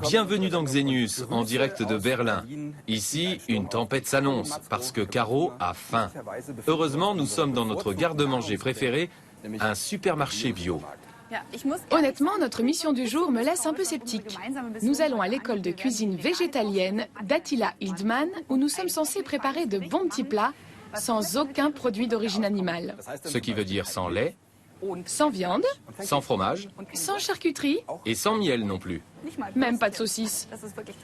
Bienvenue dans Xenius, en direct de Berlin. Ici, une tempête s'annonce, parce que Caro a faim. Heureusement, nous sommes dans notre garde-manger préféré, un supermarché bio. Honnêtement, notre mission du jour me laisse un peu sceptique. Nous allons à l'école de cuisine végétalienne d'Attila Hildmann, où nous sommes censés préparer de bons petits plats sans aucun produit d'origine animale. Ce qui veut dire sans lait, Sans viande, sans fromage sans charcuterie, et sans miel non plus. même pas de saucisses.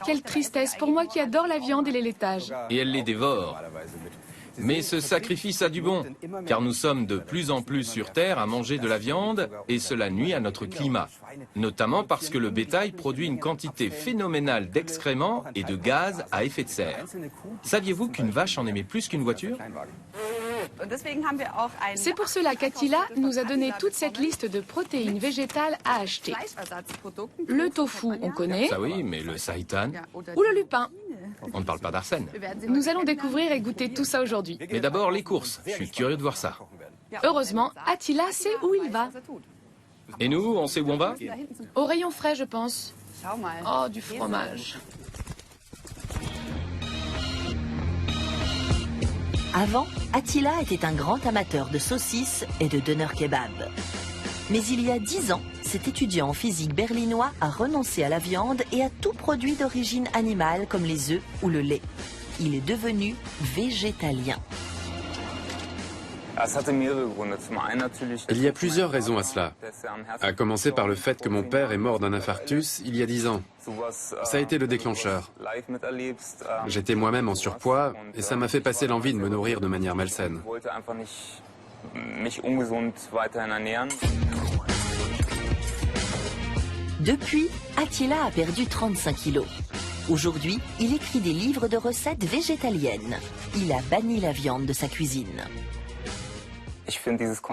Quelle tristesse pour moi qui adore la viande et les laitages. Et elle les dévore. Mais ce sacrifice a du bon, car nous sommes de plus en plus sur Terre à manger de la viande et cela nuit à notre climat. Notamment parce que le bétail produit une quantité phénoménale d'excréments et de gaz à effet de serre. Saviez-vous qu'une vache en émet plus qu'une voiture ? C'est pour cela qu'Attila nous a donné toute cette liste de protéines végétales à acheter. Le tofu, on connaît, Ça oui, mais le seitan, ou le lupin. on ne parle pas d'Arsène. Nous allons découvrir et goûter tout ça aujourd'hui. Mais d'abord les courses, je suis curieux de voir ça. Heureusement, Attila sait où il va. Et nous, on sait où on va ? Au rayon frais, je pense. Oh, du fromage. Avant, Attila était un grand amateur de saucisses et de doner kebab. Mais il y a 10 ans, cet étudiant en physique berlinois a renoncé à la viande et à tout produit d'origine animale comme les œufs ou le lait. Il est devenu végétalien. Il y a plusieurs raisons à cela. À commencer par le fait que mon père est mort d'un infarctus il y a 10 ans. Ça a été le déclencheur. J'étais moi-même en surpoids et ça m'a fait passer l'envie de me nourrir de manière malsaine. Depuis, Attila a perdu 35 kilos. Aujourd'hui, il écrit des livres de recettes végétaliennes. Il a banni la viande de sa cuisine.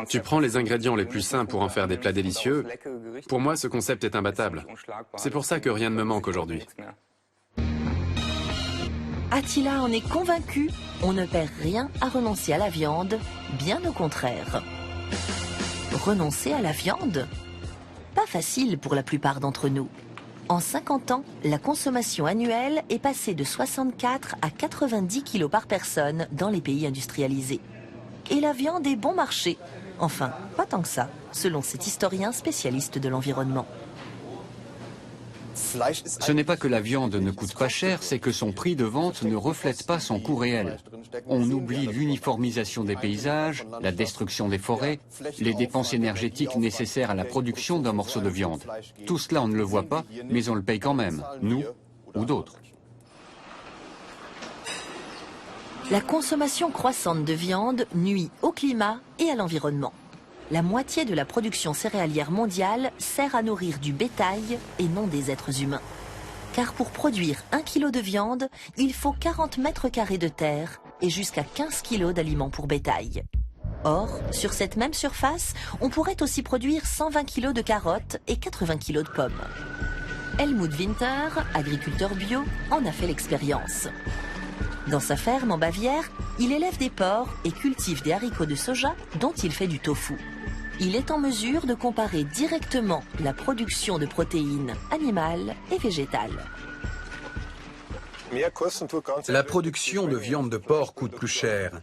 Tu prends les ingrédients les plus sains pour en faire des plats délicieux. Pour moi, ce concept est imbattable. C'est pour ça que rien ne me manque aujourd'hui. Attila en est convaincu, on ne perd rien à renoncer à la viande, bien au contraire. Renoncer à la viande ? Pas facile pour la plupart d'entre nous. En 50 ans, la consommation annuelle est passée de 64 à 90 kilos par personne dans les pays industrialisés. Et la viande est bon marché. Enfin, pas tant que ça, selon cet historien spécialiste de l'environnement. Ce n'est pas que la viande ne coûte pas cher, c'est que son prix de vente ne reflète pas son coût réel. On oublie l'uniformisation des paysages, la destruction des forêts, les dépenses énergétiques nécessaires à la production d'un morceau de viande. Tout cela, on ne le voit pas, mais on le paye quand même, nous ou d'autres. La consommation croissante de viande nuit au climat et à l'environnement. La moitié de la production céréalière mondiale sert à nourrir du bétail et non des êtres humains. Car pour produire 1 kg de viande, il faut 40 mètres carrés de terre et jusqu'à 15 kg d'aliments pour bétail. Or, sur cette même surface, on pourrait aussi produire 120 kg de carottes et 80 kg de pommes. Helmut Winter, agriculteur bio, en a fait l'expérience. Dans sa ferme en Bavière, il élève des porcs et cultive des haricots de soja dont il fait du tofu. Il est en mesure de comparer directement la production de protéines animales et végétales. La production de viande de porc coûte plus cher.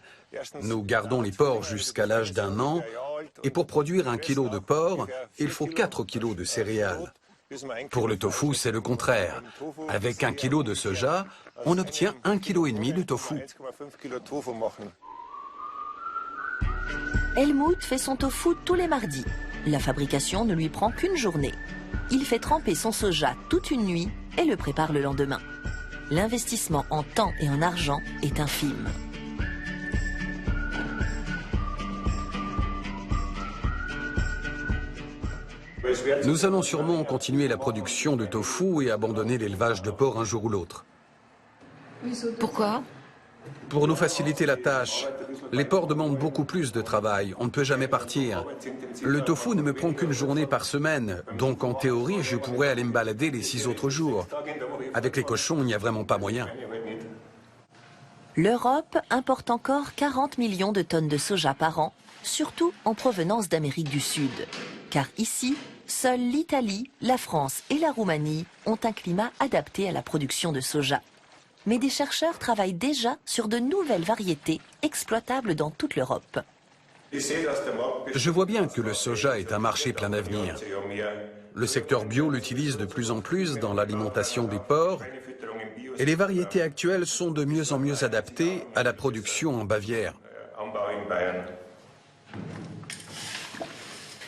Nous gardons les porcs jusqu'à l'âge d'1 an et pour produire 1 kg de porc, il faut 4 kg de céréales. Pour le tofu, c'est le contraire. Avec 1 kg de soja, on obtient 1,5 kg de tofu. Helmut fait son tofu tous les mardis. La fabrication ne lui prend qu'une journée. Il fait tremper son soja toute une nuit et le prépare le lendemain. L'investissement en temps et en argent est infime. Nous allons sûrement continuer la production de tofu et abandonner l'élevage de porc un jour ou l'autre. Pourquoi ? Pour nous faciliter la tâche, les porcs demandent beaucoup plus de travail, on ne peut jamais partir. Le tofu ne me prend qu'une journée par semaine, donc en théorie, je pourrais aller me balader les 6 autres jours. Avec les cochons, il n'y a vraiment pas moyen. L'Europe importe encore 40 millions de tonnes de soja par an, surtout en provenance d'Amérique du Sud. Car ici, Seules l'Italie, la France et la Roumanie ont un climat adapté à la production de soja. Mais des chercheurs travaillent déjà sur de nouvelles variétés exploitables dans toute l'Europe. Je vois bien que le soja est un marché plein d'avenir. Le secteur bio l'utilise de plus en plus dans l'alimentation des porcs et les variétés actuelles sont de mieux en mieux adaptées à la production en Bavière.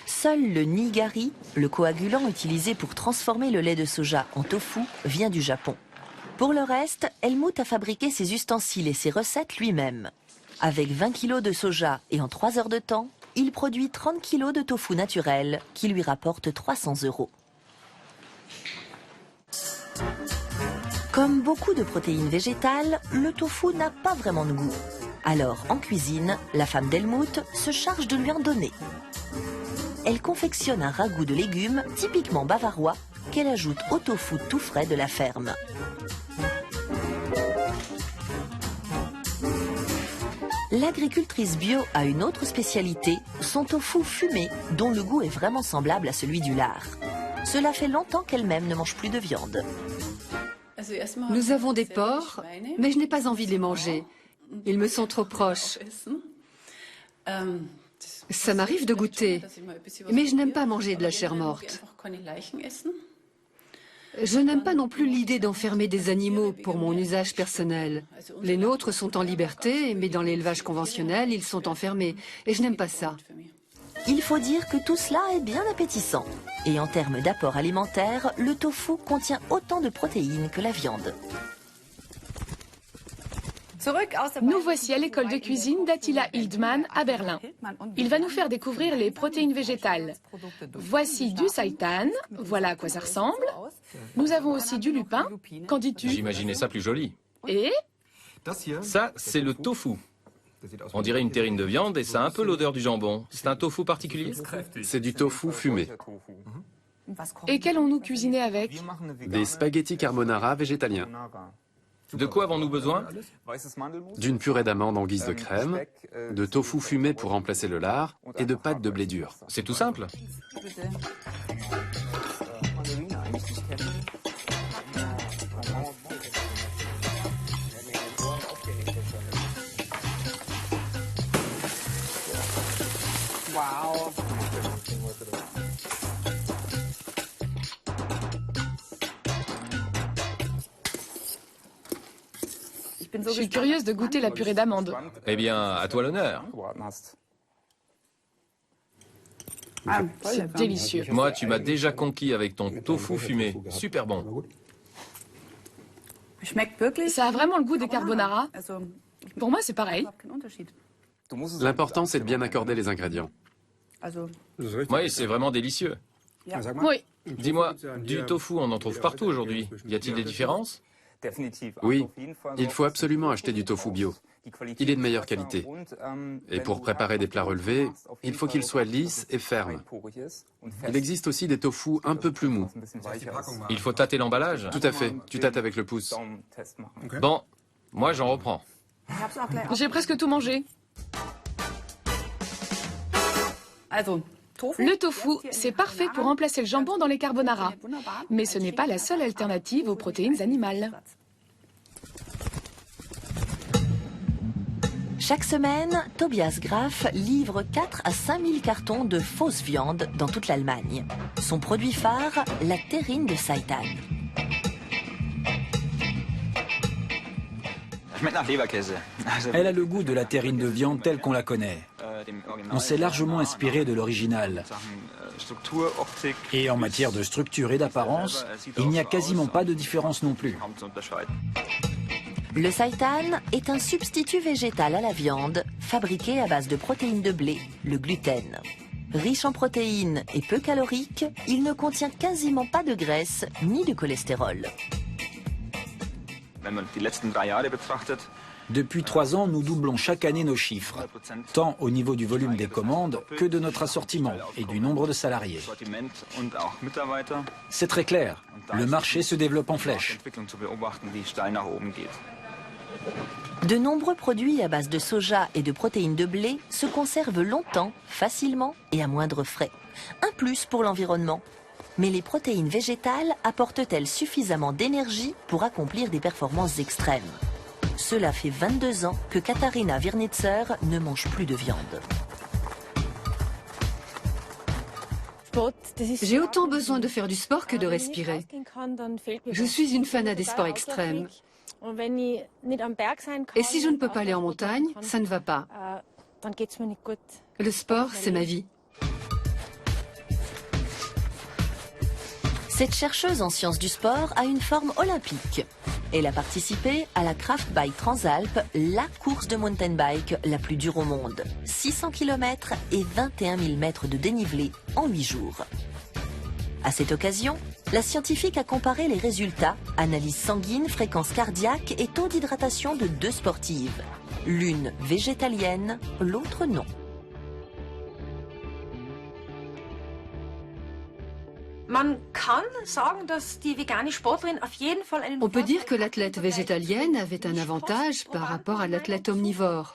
Seul le nigari, le coagulant utilisé pour transformer le lait de soja en tofu, vient du Japon. Pour le reste, Helmut a fabriqué ses ustensiles et ses recettes lui-même. Avec 20 kg de soja et en 3 heures de temps, il produit 30 kg de tofu naturel qui lui rapporte 300 €. Comme beaucoup de protéines végétales, le tofu n'a pas vraiment de goût. Alors, en cuisine, la femme d'Helmut se charge de lui en donner. Elle confectionne un ragoût de légumes typiquement bavarois qu'elle ajoute au tofu tout frais de la ferme. L'agricultrice bio a une autre spécialité, son tofu fumé, dont le goût est vraiment semblable à celui du lard. Cela fait longtemps qu'elle-même ne mange plus de viande. Nous avons des porcs, mais je n'ai pas envie de les manger. Ils me sont trop proches. Ça m'arrive de goûter, mais je n'aime pas manger de la chair morte. Je n'aime pas non plus l'idée d'enfermer des animaux pour mon usage personnel. Les nôtres sont en liberté, mais dans l'élevage conventionnel, ils sont enfermés. Et je n'aime pas ça. Il faut dire que tout cela est bien appétissant. Et en termes d'apport alimentaire, le tofu contient autant de protéines que la viande. Nous voici à l'école de cuisine d'Attila Hildmann à Berlin. Il va nous faire découvrir les protéines végétales. Voici du seitan, voilà à quoi ça ressemble. Nous avons aussi du lupin, qu'en dis-tu? J'imaginais ça plus joli. Et Ça, c'est le tofu. On dirait une terrine de viande et ça a un peu l'odeur du jambon. C'est un tofu particulier? C'est du tofu fumé. qu'allons-nous cuisiner avec? Des spaghettis carbonara végétaliens. De quoi avons-nous besoin? D'une purée d'amandes en guise de crème, de tofu fumé pour remplacer le lard et de pâtes de blé dur. C'est tout simple. Je suis curieuse de goûter la purée d'amande. Eh bien, à toi l'honneur. C'est délicieux. Moi, tu m'as déjà conquis avec ton tofu fumé. Super bon. Ça a vraiment le goût des carbonara. Pour moi, c'est pareil. L'important, c'est de bien accorder les ingrédients. Oui, c'est vraiment délicieux. Oui. Dis-moi, du tofu, on en trouve partout aujourd'hui. Y a-t-il des différences? Oui, il faut absolument acheter du tofu bio. Il est de meilleure qualité. Et pour préparer des plats relevés, il faut qu'il soit lisse et ferme. Il existe aussi des tofu un peu plus mous. Il faut tâter l'emballage? Tout à fait, tu tâtes avec le pouce. Bon, moi j'en reprends. J'ai presque tout mangé. Le tofu, c'est parfait pour remplacer le jambon dans les carbonara. Mais ce n'est pas la seule alternative aux protéines animales. Chaque semaine, Tobias Graf livre 4 à 5 000 cartons de fausses viandes dans toute l'Allemagne. Son produit phare, la terrine de seitan. Elle a le goût de la terrine de viande telle qu'on la connaît. On s'est largement inspiré de l'original. Et en matière de structure et d'apparence, il n'y a quasiment pas de différence non plus. Le seitan est un substitut végétal à la viande, fabriqué à base de protéines de blé, le gluten. Riche en protéines et peu calorique, il ne contient quasiment pas de graisse ni de cholestérol. Depuis 3 ans, nous doublons chaque année nos chiffres, tant au niveau du volume des commandes que de notre assortiment et du nombre de salariés. C'est très clair, le marché se développe en flèche. De nombreux produits à base de soja et de protéines de blé se conservent longtemps, facilement et à moindre frais. Un plus pour l'environnement. Mais les protéines végétales apportent-elles suffisamment d'énergie pour accomplir des performances extrêmes? Cela fait 22 ans que Katharina Wirnitzer ne mange plus de viande. J'ai autant besoin de faire du sport que de respirer. Je suis une fanat des sports extrêmes. Et si je ne peux pas aller en montagne, ça ne va pas. Le sport, c'est ma vie. Cette chercheuse en sciences du sport a une forme olympique. Elle a participé à la Craft Bike Transalp, la course de mountain bike la plus dure au monde. 600 km et 21 000 mètres de dénivelé en 8 jours. À cette occasion, la scientifique a comparé les résultats, analyse sanguine, fréquence cardiaque et taux d'hydratation de 2 sportives. L'une végétalienne, l'autre non. On peut dire que l'athlète végétalienne avait un avantage par rapport à l'athlète omnivore,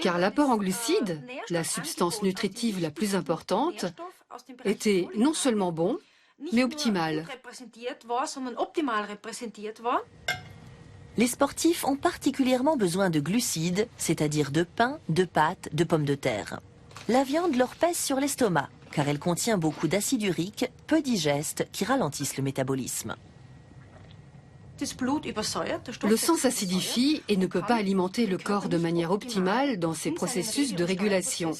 car l'apport en glucides, la substance nutritive la plus importante, était non seulement bon, mais optimal. Les sportifs ont particulièrement besoin de glucides, c'est-à-dire de pain, de pâtes, de pommes de terre. La viande leur pèse sur l'estomac, car elle contient beaucoup d'acide urique, peu digeste, qui ralentissent le métabolisme. Le sang s'acidifie et ne peut pas alimenter le corps de manière optimale dans ses processus de régulation.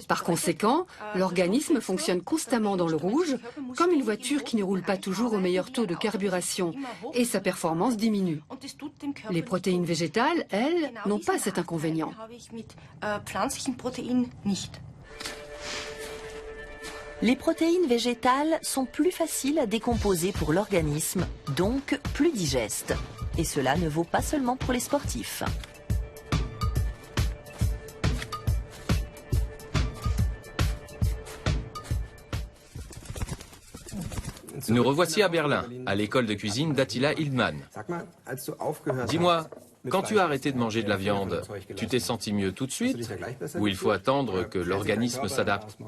Par conséquent, l'organisme fonctionne constamment dans le rouge, comme une voiture qui ne roule pas toujours au meilleur taux de carburation, et sa performance diminue. Les protéines végétales, elles, n'ont pas cet inconvénient. Les protéines végétales sont plus faciles à décomposer pour l'organisme, donc plus digestes. Et cela ne vaut pas seulement pour les sportifs. Nous revoici à Berlin, à l'école de cuisine d'Attila Hildmann. Dis-moi, quand tu as arrêté de manger de la viande, tu t'es senti mieux tout de suite ou il faut attendre que l'organisme s'adapte?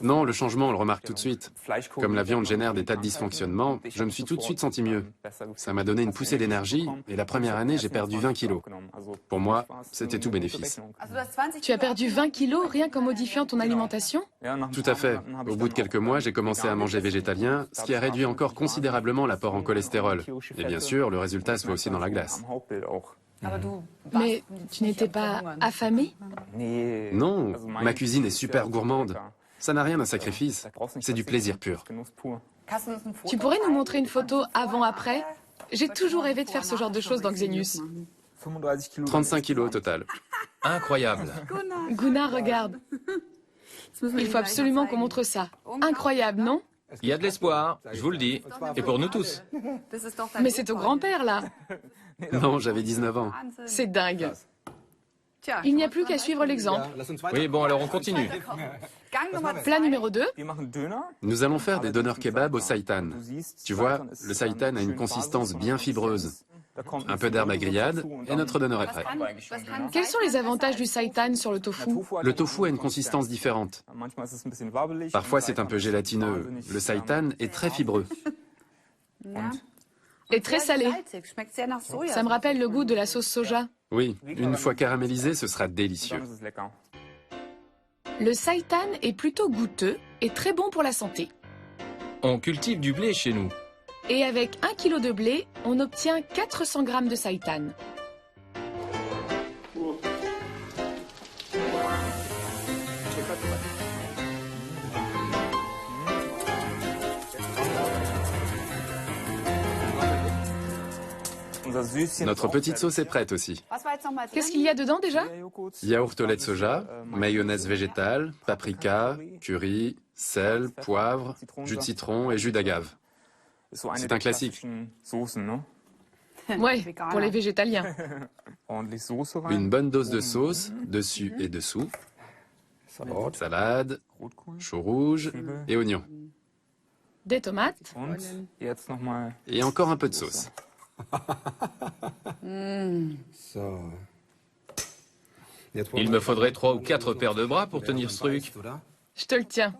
Non, le changement, on le remarque tout de suite. Comme la viande génère des tas de dysfonctionnements, je me suis tout de suite senti mieux. Ça m'a donné une poussée d'énergie et la première année, j'ai perdu 20 kilos. Pour moi, c'était tout bénéfice. Tu as perdu 20 kilos rien qu'en modifiant ton alimentation? Tout à fait. Au bout de quelques mois, j'ai commencé à manger végétalien, ce qui a réduit encore considérablement l'apport en cholestérol. Et bien sûr, le résultat se voit aussi dans la glace. Mais tu n'étais pas affamé? Non, ma cuisine est super gourmande. Ça n'a rien d'un sacrifice. C'est du plaisir pur. Tu pourrais nous montrer une photo avant-après? J'ai toujours rêvé de faire ce genre de choses dans Xenius. 35 kilos au total. Incroyable. Gunnar, regarde. Il faut absolument qu'on montre ça. Incroyable, non? Il y a de l'espoir, je vous le dis, et pour nous tous. Mais c'est ton grand-père, là. Non, j'avais 19 ans. C'est dingue. Il n'y a plus qu'à suivre l'exemple. Oui, bon, alors on continue. Plat numéro 2. Nous allons faire des doner kebab au seitan. Tu vois, le seitan a une consistance bien fibreuse. Un peu d'herbe à grillade et notre doner est prêt. Quels sont les avantages du seitan sur le tofu? Le tofu a une consistance différente. Parfois c'est un peu gélatineux. Le seitan est très fibreux. Et très salé. Ça me rappelle le goût de la sauce soja. Oui, une fois caramélisé, ce sera délicieux. Le seitan est plutôt goûteux et très bon pour la santé. On cultive du blé chez nous. Et avec 1 kg de blé, on obtient 400 g de seitan. Notre petite sauce est prête aussi. Qu'est-ce qu'il y a dedans déjà? Yaourt au lait de soja, mayonnaise végétale, paprika, curry, sel, poivre, jus de citron et jus d'agave. C'est un classique. Ouais, pour les végétaliens. Une bonne dose de sauce, dessus et dessous. Salade, chou rouge et oignons. Des tomates. Et encore un peu de sauce. Il me faudrait 3 ou 4 paires de bras pour tenir ce truc. Je te le tiens.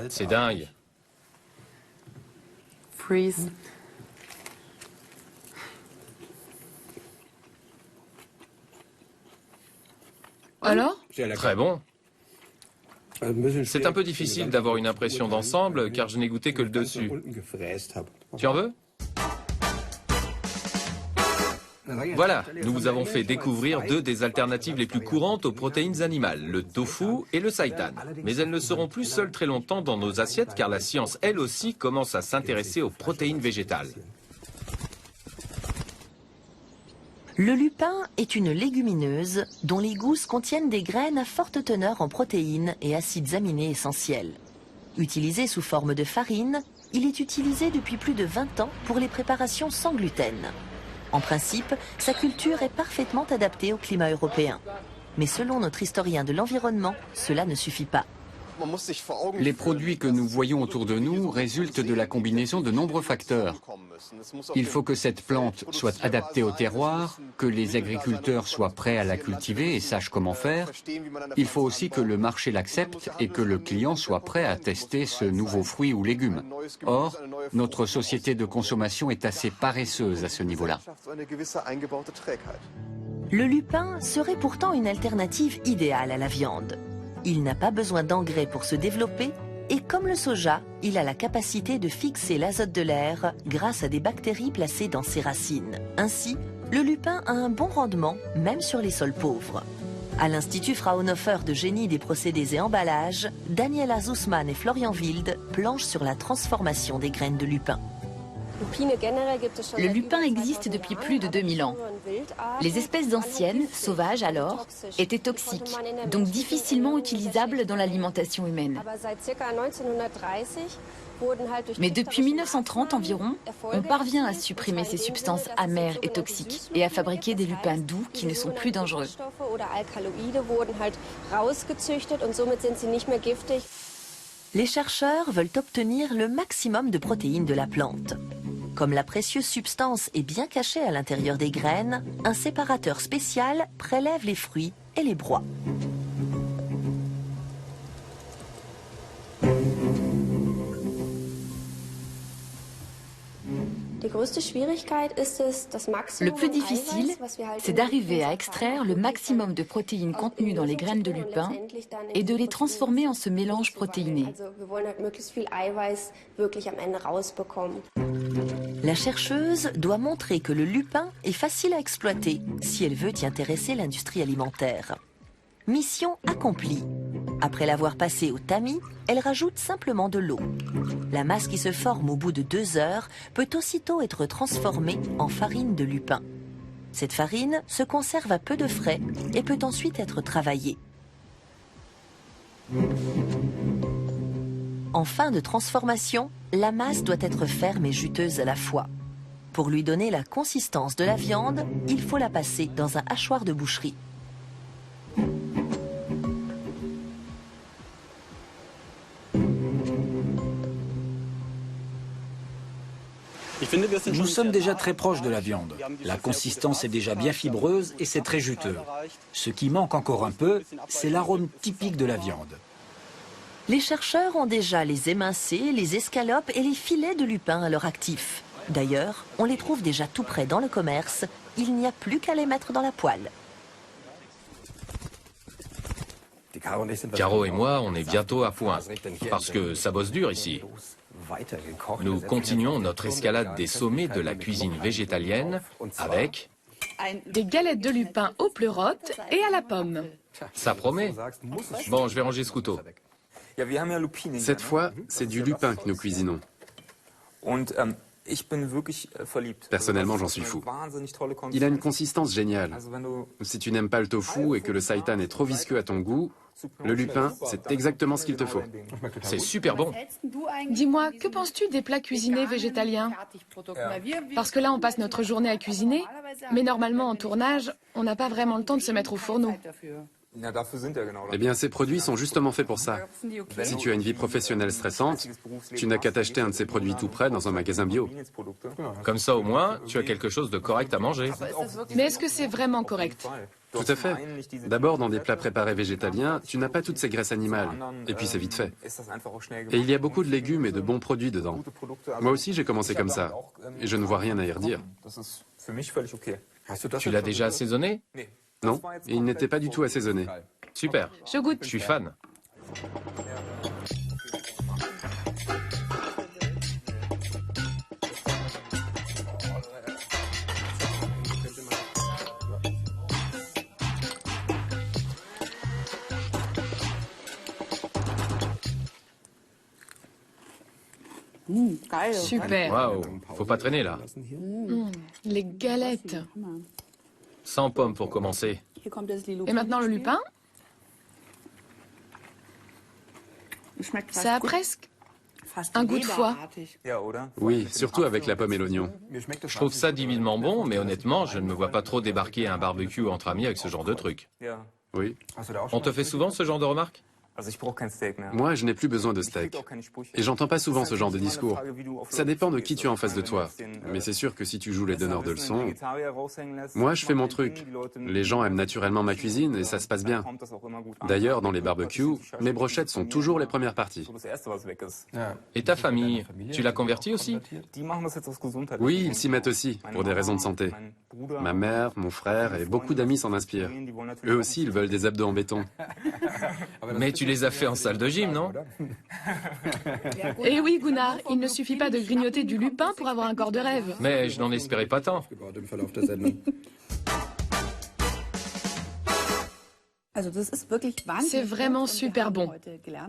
C'est dingue. Freeze. Alors? Très bon. C'est un peu difficile d'avoir une impression d'ensemble car je n'ai goûté que le dessus. Tu en veux? Voilà, nous vous avons fait découvrir 2 des alternatives les plus courantes aux protéines animales, le tofu et le seitan. Mais elles ne seront plus seules très longtemps dans nos assiettes car la science, elle aussi, commence à s'intéresser aux protéines végétales. Le lupin est une légumineuse dont les gousses contiennent des graines à forte teneur en protéines et acides aminés essentiels. Utilisé sous forme de farine, il est utilisé depuis plus de 20 ans pour les préparations sans gluten. En principe, sa culture est parfaitement adaptée au climat européen. Mais selon notre historien de l'environnement, cela ne suffit pas. Les produits que nous voyons autour de nous résultent de la combinaison de nombreux facteurs. Il faut que cette plante soit adaptée au terroir, que les agriculteurs soient prêts à la cultiver et sachent comment faire. Il faut aussi que le marché l'accepte et que le client soit prêt à tester ce nouveau fruit ou légume. Or, notre société de consommation est assez paresseuse à ce niveau-là. Le lupin serait pourtant une alternative idéale à la viande. Il n'a pas besoin d'engrais pour se développer et comme le soja, il a la capacité de fixer l'azote de l'air grâce à des bactéries placées dans ses racines. Ainsi, le lupin a un bon rendement, même sur les sols pauvres. À l'Institut Fraunhofer de génie des procédés et emballages, Daniela Sussman et Florian Wild planchent sur la transformation des graines de lupin. Le lupin existe depuis plus de 2000 ans. Les espèces anciennes, sauvages alors, étaient toxiques, donc difficilement utilisables dans l'alimentation humaine. Mais depuis 1930 environ, on parvient à supprimer ces substances amères et toxiques et à fabriquer des lupins doux qui ne sont plus dangereux. Les chercheurs veulent obtenir le maximum de protéines de la plante. Comme la précieuse substance est bien cachée à l'intérieur des graines, un séparateur spécial prélève les fruits et les broie. Le plus difficile, c'est d'arriver à extraire le maximum de protéines contenues dans les graines de lupin et de les transformer en ce mélange protéiné. La chercheuse doit montrer que le lupin est facile à exploiter si elle veut y intéresser l'industrie alimentaire. Mission accomplie. Après l'avoir passé au tamis, elle rajoute simplement de l'eau. La masse qui se forme au bout de 2 heures peut aussitôt être transformée en farine de lupin. Cette farine se conserve à peu de frais et peut ensuite être travaillée. En fin de transformation, la masse doit être ferme et juteuse à la fois. Pour lui donner la consistance de la viande, il faut la passer dans un hachoir de boucherie. Nous sommes déjà très proches de la viande. La consistance est déjà bien fibreuse et c'est très juteux. Ce qui manque encore un peu, c'est l'arôme typique de la viande. Les chercheurs ont déjà les émincés, les escalopes et les filets de lupin à leur actif. D'ailleurs, on les trouve déjà tout près dans le commerce. Il n'y a plus qu'à les mettre dans la poêle. Caro et moi, on est bientôt à point, parce que ça bosse dur ici. Nous continuons notre escalade des sommets de la cuisine végétalienne avec des galettes de lupin aux pleurotes et à la pomme. Ça promet. Bon, je vais ranger ce couteau. Cette fois, c'est du lupin que nous cuisinons. Personnellement, j'en suis fou. Il a une consistance géniale. Si tu n'aimes pas le tofu et que le seitan est trop visqueux à ton goût, le lupin, c'est exactement ce qu'il te faut. C'est super bon. Dis-moi, que penses-tu des plats cuisinés végétaliens? Parce que là, on passe notre journée à cuisiner, mais normalement, en tournage, on n'a pas vraiment le temps de se mettre au fourneau. Eh bien, ces produits sont justement faits pour ça. Si tu as une vie professionnelle stressante, tu n'as qu'à t'acheter un de ces produits tout près dans un magasin bio. Comme ça, au moins, tu as quelque chose de correct à manger. Mais est-ce que c'est vraiment correct? Tout à fait. D'abord, dans des plats préparés végétaliens, tu n'as pas toutes ces graisses animales. Et puis c'est vite fait. Et il y a beaucoup de légumes et de bons produits dedans. Moi aussi, j'ai commencé comme ça. Et je ne vois rien à y redire. Tu l'as déjà assaisonné? Non, et il n'était pas du tout assaisonné. Super. Je goûte. Je suis fan. Super. Waouh, faut pas traîner là. Les galettes. Sans pommes pour commencer. Et maintenant le lupin. Ça a presque un goût de foie. Oui, surtout avec la pomme et l'oignon. Je trouve ça divinement bon, mais honnêtement, je ne me vois pas trop débarquer à un barbecue entre amis avec ce genre de truc. Oui. On te fait souvent ce genre de remarques? Moi, je n'ai plus besoin de steak. Et j'entends pas souvent ce genre de discours. Ça dépend de qui tu as en face de toi. Mais c'est sûr que si tu joues les donneurs de leçons... Moi, je fais mon truc. Les gens aiment naturellement ma cuisine et ça se passe bien. D'ailleurs, dans les barbecues, mes brochettes sont toujours les premières parties. Et ta famille, tu l'as convertie aussi? Oui, ils s'y mettent aussi, pour des raisons de santé. Ma mère, mon frère et beaucoup d'amis s'en inspirent. Eux aussi, ils veulent des abdos en béton. Mais tu les as fait en salle de gym, non? Eh oui, Gunnar, il ne suffit pas de grignoter du lupin pour avoir un corps de rêve. Mais je n'en espérais pas tant. C'est vraiment super bon.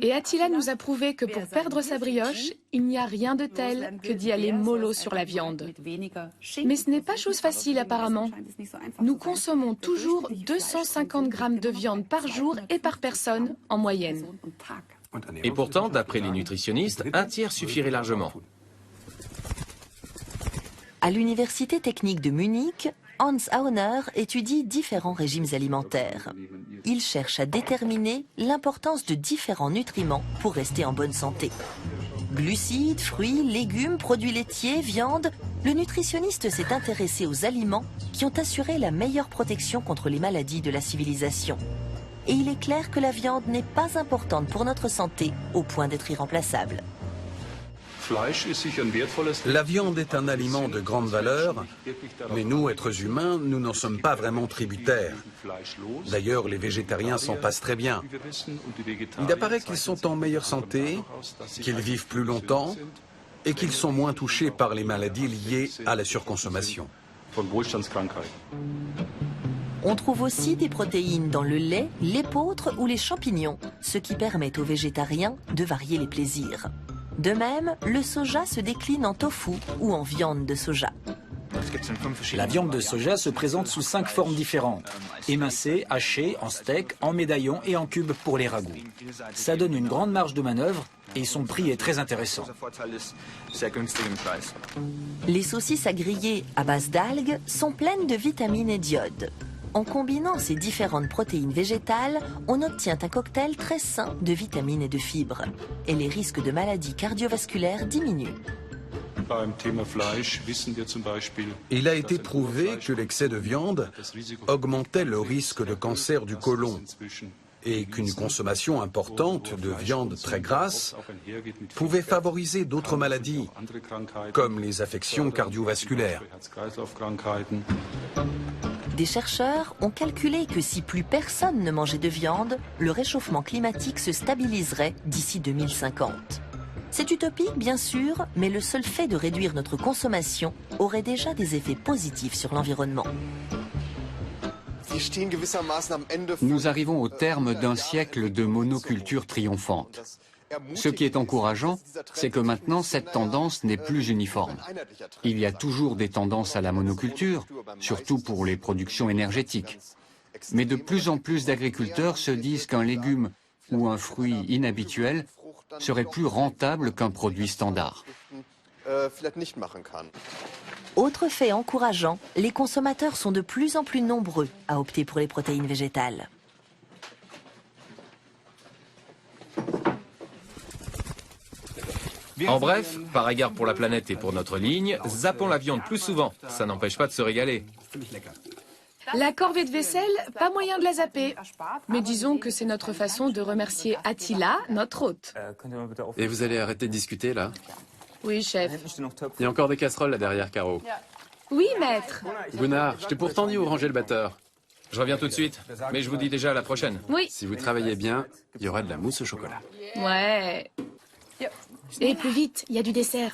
Et Attila nous a prouvé que pour perdre sa brioche, il n'y a rien de tel que d'y aller mollo sur la viande. Mais ce n'est pas chose facile apparemment. Nous consommons toujours 250 grammes de viande par jour et par personne en moyenne. Et pourtant, d'après les nutritionnistes, un tiers suffirait largement. À l'Université technique de Munich, Hans Auner étudie différents régimes alimentaires. Il cherche à déterminer l'importance de différents nutriments pour rester en bonne santé. Glucides, fruits, légumes, produits laitiers, viande, le nutritionniste s'est intéressé aux aliments qui ont assuré la meilleure protection contre les maladies de la civilisation. Et il est clair que la viande n'est pas importante pour notre santé au point d'être irremplaçable. La viande est un aliment de grande valeur, mais nous, êtres humains, nous n'en sommes pas vraiment tributaires. D'ailleurs, les végétariens s'en passent très bien. Il apparaît qu'ils sont en meilleure santé, qu'ils vivent plus longtemps et qu'ils sont moins touchés par les maladies liées à la surconsommation. On trouve aussi des protéines dans le lait, l'épeautre ou les champignons, ce qui permet aux végétariens de varier les plaisirs. De même, le soja se décline en tofu ou en viande de soja. La viande de soja se présente sous 5 formes différentes. Émincée, hachée, en steak, en médaillon et en cubes pour les ragoûts. Ça donne une grande marge de manœuvre et son prix est très intéressant. Les saucisses à griller à base d'algues sont pleines de vitamines et d'iode. En combinant ces différentes protéines végétales, on obtient un cocktail très sain de vitamines et de fibres. Et les risques de maladies cardiovasculaires diminuent. Il a été prouvé que l'excès de viande augmentait le risque de cancer du côlon et qu'une consommation importante de viande très grasse pouvait favoriser d'autres maladies, comme les affections cardiovasculaires. Des chercheurs ont calculé que si plus personne ne mangeait de viande, le réchauffement climatique se stabiliserait d'ici 2050. C'est utopique, bien sûr, mais le seul fait de réduire notre consommation aurait déjà des effets positifs sur l'environnement. Nous arrivons au terme d'un siècle de monoculture triomphante. Ce qui est encourageant, c'est que maintenant, cette tendance n'est plus uniforme. Il y a toujours des tendances à la monoculture, surtout pour les productions énergétiques. Mais de plus en plus d'agriculteurs se disent qu'un légume ou un fruit inhabituel serait plus rentable qu'un produit standard. Autre fait encourageant, les consommateurs sont de plus en plus nombreux à opter pour les protéines végétales. En bref, par égard pour la planète et pour notre ligne, zappons la viande plus souvent. Ça n'empêche pas de se régaler. La corvée de vaisselle, pas moyen de la zapper. Mais disons que c'est notre façon de remercier Attila, notre hôte. Et vous allez arrêter de discuter, là? Oui, chef. Il y a encore des casseroles là derrière, Caro. Oui, maître. Gunnar, je t'ai pourtant dit où ranger le batteur. Je reviens tout de suite, mais je vous dis déjà à la prochaine. Oui. Si vous travaillez bien, il y aura de la mousse au chocolat. Ouais. Et plus vite, il y a du dessert.